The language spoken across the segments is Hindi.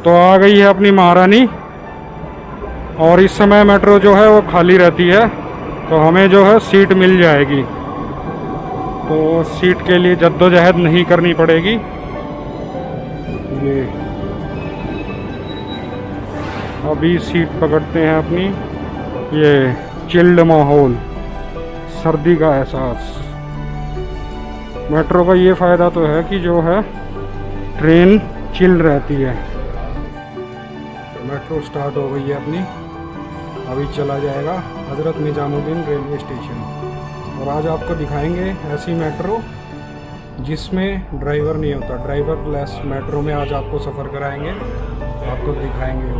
तो आ गई है अपनी महारानी। और इस समय मेट्रो जो है वो खाली रहती है, तो हमें जो है सीट मिल जाएगी। तो सीट के लिए जद्दोजहद नहीं करनी पड़ेगी। ये अभी सीट पकड़ते हैं अपनी। ये चिल्ड माहौल, सर्दी का एहसास। मेट्रो का ये फ़ायदा तो है कि जो है ट्रेन चिल रहती है। मेट्रो स्टार्ट हो गई है अपनी। अभी चला जाएगा हज़रत निज़ामुद्दीन रेलवे स्टेशन। और आज आपको दिखाएंगे ऐसी मेट्रो जिसमें ड्राइवर नहीं होता। ड्राइवर लेस मेट्रो में आज आपको सफ़र कराएंगे, आपको दिखाएंगे।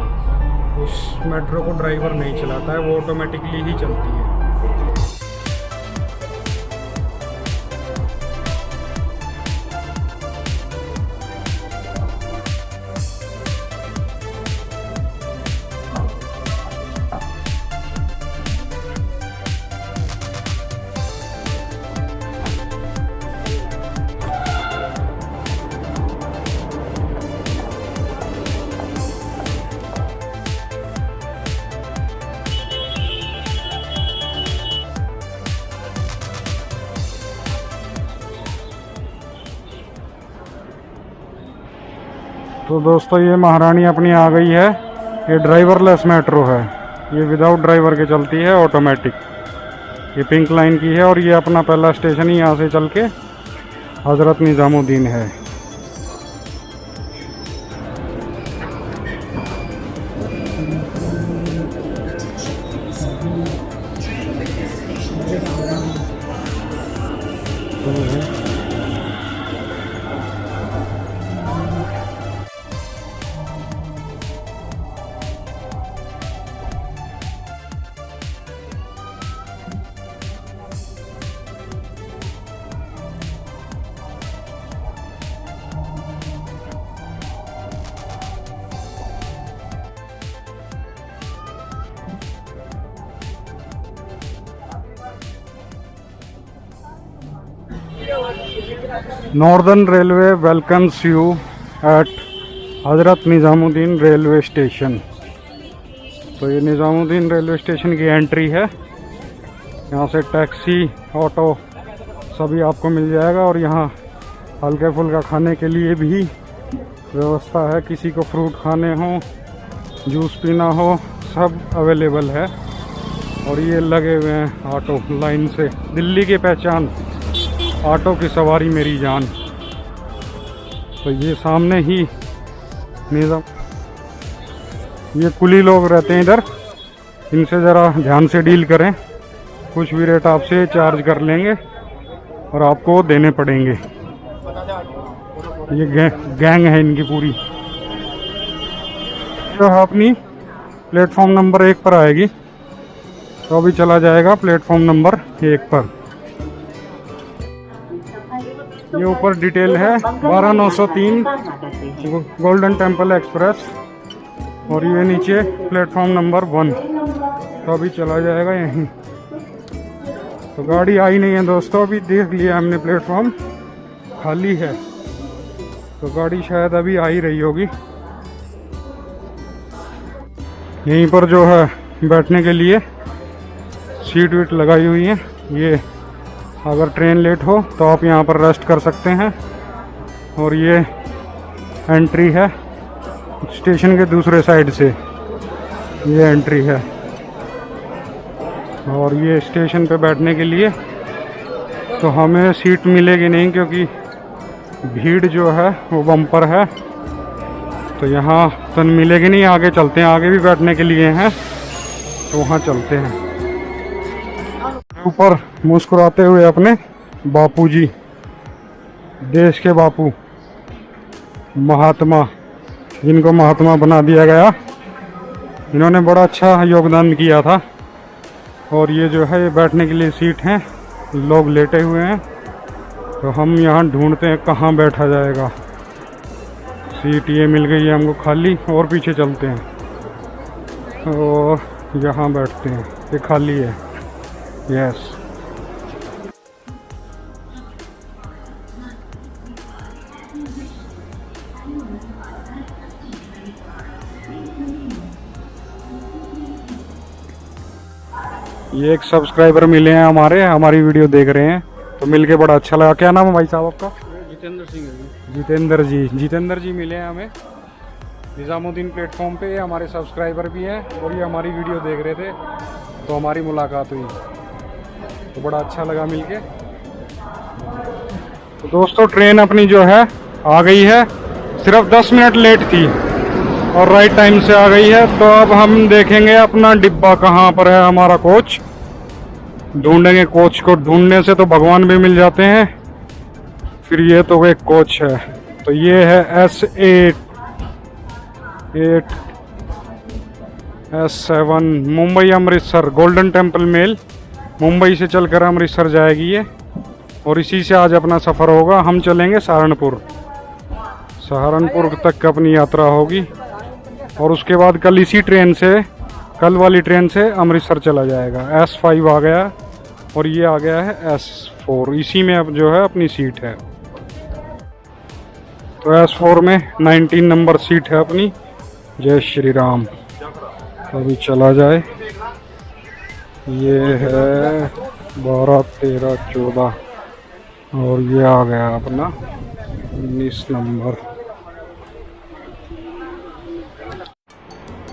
उस मेट्रो को ड्राइवर नहीं चलाता है, वो ऑटोमेटिकली ही चलती है। तो दोस्तों ये महारानी अपनी आ गई है। ये ड्राइवरलेस मेट्रो है, ये विदाउट ड्राइवर के चलती है, ऑटोमेटिक। ये पिंक लाइन की है और ये अपना पहला स्टेशन ही यहाँ से चल के हज़रत निज़ामुद्दीन है। Northern railway welcomes you at Hazrat Nizamuddin railway station. तो ये निज़ामुद्दीन रेलवे स्टेशन की एंट्री है। यहाँ से टैक्सी, ऑटो सभी आपको मिल जाएगा। और यहाँ हल्के फुल्का खाने के लिए भी व्यवस्था है। किसी को फ्रूट खाने हो, जूस पीना हो, सब अवेलेबल है। और ये लगे हुए हैं ऑटो लाइन से। दिल्ली की पहचान, ऑटो की सवारी मेरी जान। तो ये सामने ही निज़ाम, ये कुली लोग रहते हैं इधर, इनसे ज़रा ध्यान से डील करें। कुछ भी रेट आपसे चार्ज कर लेंगे और आपको देने पड़ेंगे। ये गैंग है इनकी पूरी। जो है अपनी प्लेटफॉर्म नंबर 1 पर आएगी। तो अभी चला जाएगा प्लेटफॉर्म नंबर 1 पर। ये ऊपर डिटेल है 12903 गोल्डन टेम्पल एक्सप्रेस। और ये नीचे प्लेटफॉर्म नंबर 1। तो अभी चला जाएगा यहीं। तो गाड़ी आई नहीं है दोस्तों, अभी देख लिया हमने, प्लेटफॉर्म खाली है। तो गाड़ी शायद अभी आ ही रही होगी। यहीं पर जो है बैठने के लिए सीट वीट लगाई हुई है। ये अगर ट्रेन लेट हो तो आप यहाँ पर रेस्ट कर सकते हैं। और ये एंट्री है स्टेशन के दूसरे साइड से, ये एंट्री है। और ये स्टेशन पे बैठने के लिए तो हमें सीट मिलेगी नहीं, क्योंकि भीड़ जो है वो बम्पर है। तो यहाँ तो मिलेगी नहीं। आगे चलते हैं, आगे भी बैठने के लिए हैं, तो वहाँ चलते हैं। ऊपर मुस्कुराते हुए अपने बापूजी, देश के बापू, महात्मा, जिनको महात्मा बना दिया गया, इन्होंने बड़ा अच्छा योगदान किया था। और ये जो है ये बैठने के लिए सीट हैं, लोग लेटे हुए हैं। तो हम यहाँ ढूंढते हैं कहाँ बैठा जाएगा। सीट ये मिल गई है हमको खाली, और पीछे चलते हैं और यहाँ बैठते हैं। ये खाली है, यस। ये एक सब्सक्राइबर मिले हैं हमारी वीडियो देख रहे हैं, तो मिलके बड़ा अच्छा लगा। क्या नाम है भाई साहब आपका? जितेंद्र सिंह है। जितेंद्र जी मिले हैं हमें निज़ामुद्दीन प्लेटफॉर्म पे। हमारे सब्सक्राइबर भी हैं और ये हमारी वीडियो देख रहे थे, तो हमारी मुलाकात हुई, तो बड़ा अच्छा लगा मिलके। तो दोस्तों ट्रेन अपनी जो है आ गई है, सिर्फ 10 मिनट लेट थी और राइट टाइम से आ गई है। तो अब हम देखेंगे अपना डिब्बा कहाँ पर है, हमारा कोच ढूंढेंगे। कोच को ढूंढने से तो भगवान भी मिल जाते हैं, फिर ये तो एक कोच है। तो ये है S7 Mumbai Amritsar Golden Temple Mail, Mumbai से चलकर अमृतसर जाएगी ये, और इसी से आज अपना सफ़र होगा। हम चलेंगे सहारनपुर तक अपनी यात्रा होगी, और उसके बाद कल इसी ट्रेन से, कल वाली ट्रेन से अमृतसर चला जाएगा। S5 आ गया और ये आ गया है S4, इसी में अब जो है अपनी सीट है। तो S4 में 19 नंबर सीट है अपनी। जय श्री राम। तो अभी चला जाए। ये है 12, 13, 14 और ये आ गया अपना 19 नंबर।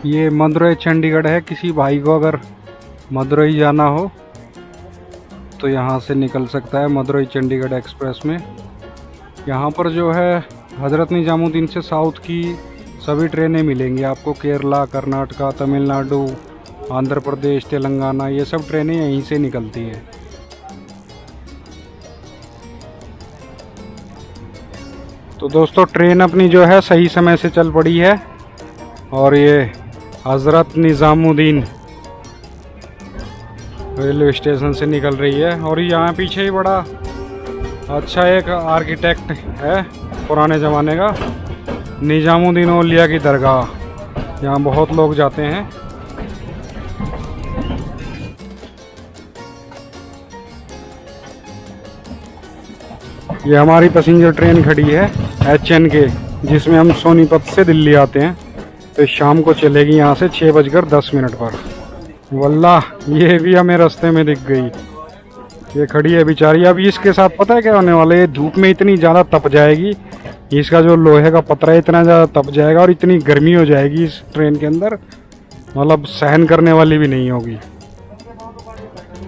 ये मदुरई चंडीगढ़ है। किसी भाई को अगर मदुरई जाना हो तो यहाँ से निकल सकता है मदुरई चंडीगढ़ एक्सप्रेस में। यहाँ पर जो है हज़रत निज़ामुद्दीन से साउथ की सभी ट्रेनें मिलेंगी आपको। केरला, कर्नाटका, तमिलनाडु, आंध्र प्रदेश, तेलंगाना, ये सब ट्रेनें यहीं से निकलती हैं। तो दोस्तों ट्रेन अपनी जो है सही समय से चल पड़ी है, और ये हज़रत निज़ामुद्दीन रेलवे स्टेशन से निकल रही है। और यहाँ पीछे ही बड़ा अच्छा एक आर्किटेक्ट है पुराने ज़माने का, निज़ामुद्दीन औलिया की दरगाह। यहाँ बहुत लोग जाते हैं। ये हमारी पैसेंजर ट्रेन खड़ी है HN के, जिसमें हम सोनीपत से दिल्ली आते हैं। तो शाम को चलेगी यहाँ से 6:10 पर। वल्लाह ये भी हमें रास्ते में दिख गई, ये खड़ी है बेचारी। अब इसके साथ पता है क्या होने वाला है, ये धूप में इतनी ज़्यादा तप जाएगी, इसका जो लोहे का पतरा है इतना ज़्यादा तप जाएगा और इतनी गर्मी हो जाएगी इस ट्रेन के अंदर, मतलब सहन करने वाली भी नहीं होगी।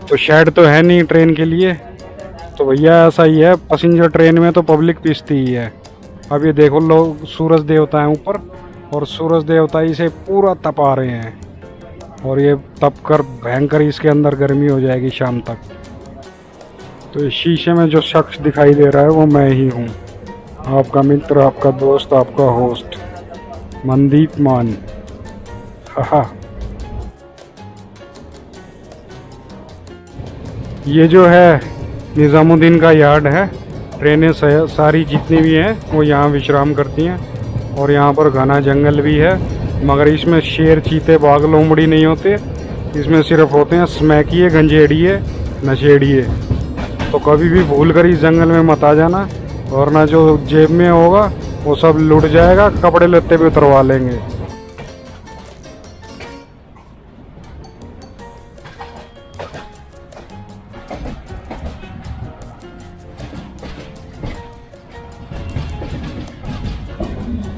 तो शेड तो है नहीं ट्रेन के लिए, तो भैया ऐसा ही है, पैसेंजर ट्रेन में तो पब्लिक पिसती ही है। अब ये देखो लोग, सूरज देवता हैं ऊपर, और सूरज देवता इसे पूरा तपा रहे हैं, और ये तप कर भयंकर इसके अंदर गर्मी हो जाएगी शाम तक। तो इस शीशे में जो शख्स दिखाई दे रहा है वो मैं ही हूँ, आपका मित्र, आपका दोस्त, आपका होस्ट मनदीप मान। हा। ये जो है निज़ामुद्दीन का यार्ड है। ट्रेनें सारी जितनी भी हैं वो यहाँ विश्राम करती हैं, और यहाँ पर घना जंगल भी है, मगर इसमें शेर, चीते, बाघ, लोमड़ी नहीं होते। इसमें सिर्फ होते हैं स्मैकिए, गंजेड़िए, नशेड़िए। तो कभी भी भूल कर इस जंगल में मत आ जाना, वरना जो जेब में होगा वो सब लुट जाएगा, कपड़े लत्ते भी उतरवा लेंगे।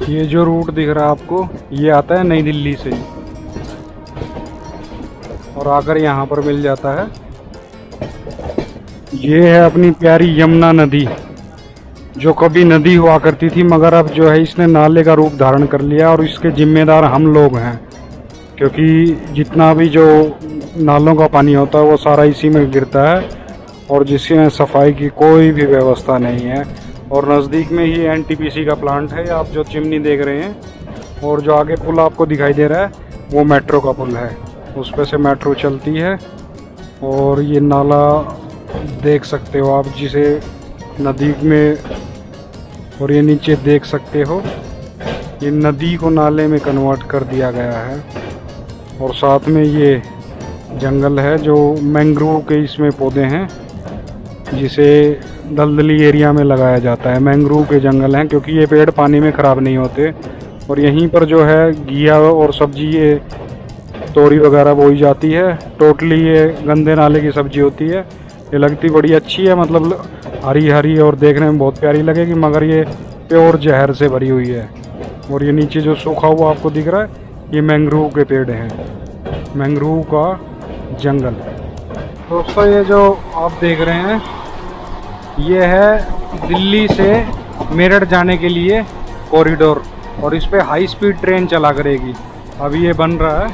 ये जो रूट दिख रहा है आपको, ये आता है नई दिल्ली से और आकर यहाँ पर मिल जाता है। ये है अपनी प्यारी यमुना नदी, जो कभी नदी हुआ करती थी, मगर अब जो है इसने नाले का रूप धारण कर लिया, और इसके जिम्मेदार हम लोग हैं, क्योंकि जितना भी जो नालों का पानी होता है वो सारा इसी में गिरता है, और जिसमें सफाई की कोई भी व्यवस्था नहीं है। और नज़दीक में ही NTPC का प्लांट है, आप जो चिमनी देख रहे हैं, और जो आगे पुल आपको दिखाई दे रहा है वो मेट्रो का पुल है, उस पर से मेट्रो चलती है। और ये नाला देख सकते हो आप, जिसे नदी में, और ये नीचे देख सकते हो, ये नदी को नाले में कन्वर्ट कर दिया गया है। और साथ में ये जंगल है, जो मैंग्रोव के इसमें पौधे हैं, जिसे दलदली एरिया में लगाया जाता है। मैंग्रोव के जंगल हैं, क्योंकि ये पेड़ पानी में ख़राब नहीं होते। और यहीं पर जो है घिया और सब्जी, ये तोरी वगैरह बोई जाती है। टोटली ये गंदे नाले की सब्जी होती है। ये लगती बड़ी अच्छी है, मतलब हरी हरी और देखने में बहुत प्यारी लगेगी, मगर ये प्योर जहर से भरी हुई है। और ये नीचे जो सूखा हुआ आपको दिख रहा है, ये मैंग्रोव के पेड़ हैं, मैंग्रोव का जंगल। दोस्तों ये जो आप देख रहे हैं, ये है दिल्ली से मेरठ जाने के लिए कॉरिडोर, और इस पे हाई स्पीड ट्रेन चला करेगी। अभी ये बन रहा है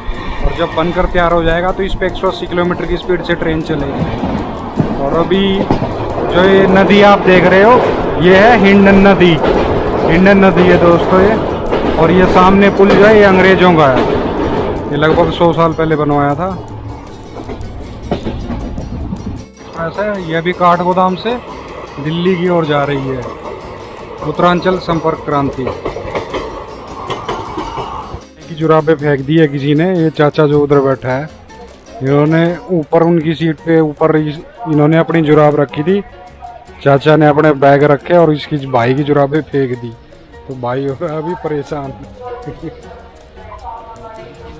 और जब बनकर तैयार हो जाएगा तो इस पे 180 किलोमीटर की स्पीड से ट्रेन चलेगी। और अभी जो ये नदी आप देख रहे हो, ये है हिंडन नदी। हिंडन नदी है दोस्तों ये। और ये सामने पुल जो है, ये अंग्रेजों का है। ये लगभग 100 साल पहले बनवाया था। ऐसा है, ये भी काठगोदाम से दिल्ली की ओर जा रही है, उत्तरांचल संपर्क क्रांति की। जुराबें फेंक दी है किसी ने। ये चाचा जो उधर बैठा है, इन्होंने ऊपर उनकी सीट पे ऊपर इन्होंने अपनी जुराब रखी थी, चाचा ने अपने बैग रखे और इसकी भाई की जुराबें फेंक दी, तो भाई हो रहा अभी परेशान।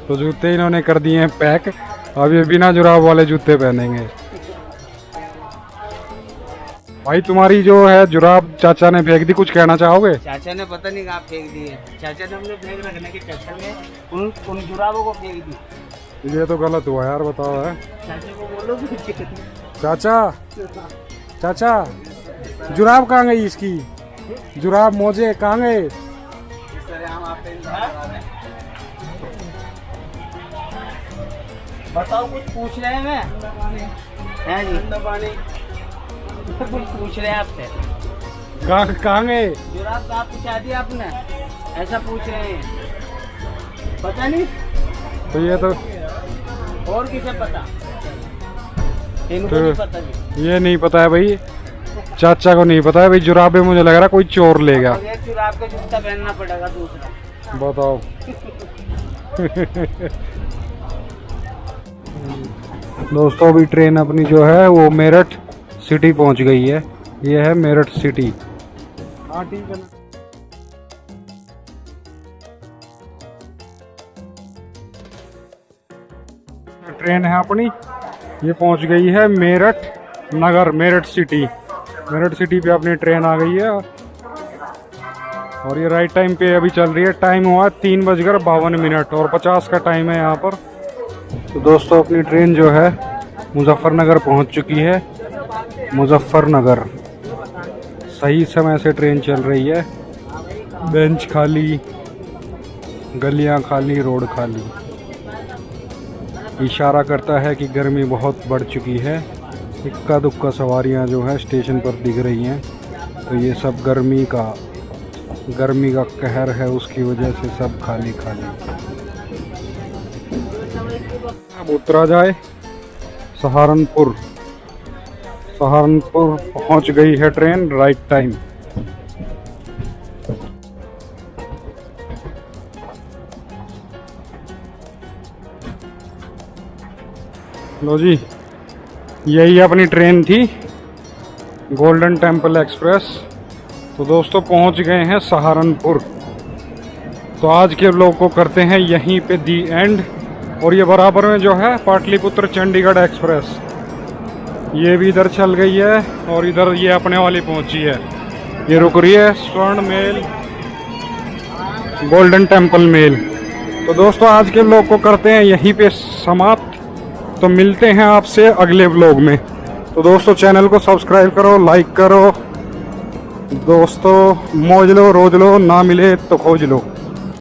तो जूते इन्होंने कर दिए हैं पैक, अब ये बिना जुराब वाले जूते पहनेंगे। भाई तुम्हारी जो है जुराब चाचा ने फेंक दी, कुछ कहना चाहोगे? चाचा ने पता नहीं कहाँ फेंक दी है। चाचा ने हमने बैग रखने के चक्कर में उन जुराबों को फेंक दी। ये तो गलत हुआ यार, बताओ है। चाचा को बोलो चाचा, चाचा जुराब कहाँ गई इसकी? जुराब मोजे कहाँ गए? बताओ, कुछ पूछ रहे हैं हैं जी? कुछ पूछ रहे हैं आपसे। कहाँ गए? जुराब कहाँ पूछा दी आपने? ऐसा पूछ रहे हैं, पता नहीं। तो ये तो और किसे पता? इनको तो नहीं पता जी। ये नहीं पता है भाई, चाचा को नहीं पता है भाई। जुराबे मुझे लग रहा कोई चोर ले गया। ये जुराब का जूता पहनना पड़ेगा दूसरा। बताओ। दोस्तों अभी ट्रेन अपनी जो है वो मेरठ सिटी पहुंच गई है। ये है मेरठ सिटी। हाँ ठीक है। ट्रेन है अपनी, ये पहुंच गई है मेरठ नगर, मेरठ सिटी। मेरठ सिटी पे अपनी ट्रेन आ गई है और ये राइट टाइम पे अभी चल रही है। टाइम हुआ 3:52 और 50 का टाइम है यहाँ पर। तो दोस्तों अपनी ट्रेन जो है मुजफ्फरनगर पहुँच चुकी है। मुजफ्फरनगर सही समय से ट्रेन चल रही है। बेंच खाली, गलियाँ खाली, रोड खाली। इशारा करता है कि गर्मी बहुत बढ़ चुकी है। इक्का दुक्का सवारियां जो है स्टेशन पर दिख रही हैं, तो ये सब गर्मी का कहर है, उसकी वजह से सब खाली खाली। अब उतरा जाए सहारनपुर। सहारनपुर पहुंच गई है ट्रेन राइट टाइम। लो जी, यही अपनी ट्रेन थी, गोल्डन टेम्पल एक्सप्रेस। तो दोस्तों पहुंच गए हैं सहारनपुर। तो आज के व्लॉग को करते हैं यहीं पे दी एंड। और ये बराबर में जो है पाटलिपुत्र चंडीगढ़ एक्सप्रेस, ये भी इधर चल गई है और इधर ये अपने वाली पहुंची है। ये रुक रही है स्वर्ण मेल, गोल्डन टेम्पल मेल। तो दोस्तों आज के व्लॉग को करते हैं यहीं पे समाप्त। तो मिलते हैं आपसे अगले व्लॉग में। तो दोस्तों चैनल को सब्सक्राइब करो, लाइक करो। दोस्तों मौज लो, रोज लो, ना मिले तो खोज लो।